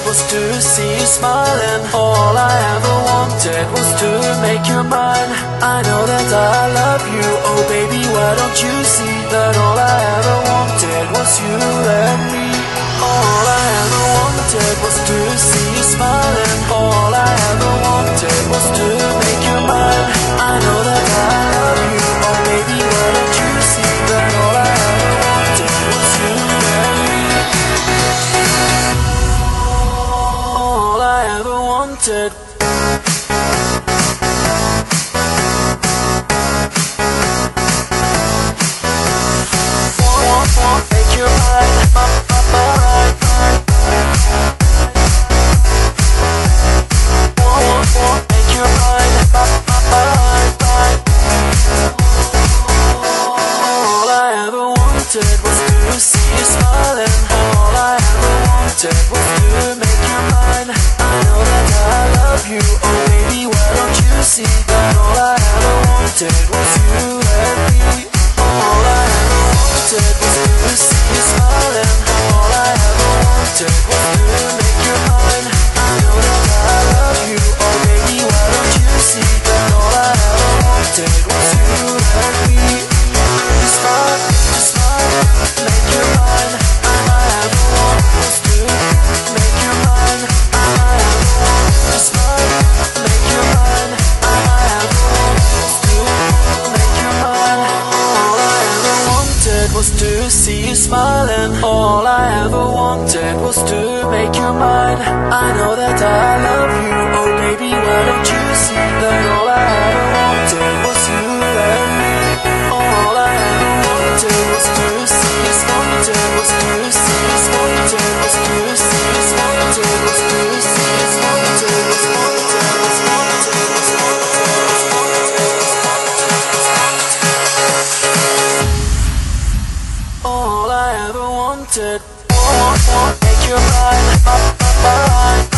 was to see you smiling. All I ever wanted was to make you mine. I know that I love you, oh baby, why don't you see that all I ever wanted was you and me. All I ever wanted was to see you smiling. All I ever wanted was to make you mine. I know that I love you, oh baby, why don't you see that all I ever wanted was you and me. All I ever wanted. Make your mind alright. Make your mind alright. All I ever wanted was to see you smiling. All I ever wanted was to make you mine. I know that I love you, oh baby, why don't you see that all I ever wanted was you and me. All I ever wanted was to see you smiling. All I ever wanted was to make you mine. I know that I love you, oh baby, why don't you see that all I ever wanted was you and me. Just smile, make you mine. All I ever wanted was to make you mine. All I ever wanted was to smile, make you mine. All I ever wanted was to make you mine. All I ever wanted was to see you smiling. All I ever wanted was to make you mine. I know that I love you, oh baby, why don't you see that all I ever wanted was you and me. All I ever wanted was to see you smiling. Was to see you smiling. Was to see you smiling. Was to see you smiling. Was all I ever wanted. Make your mind alright.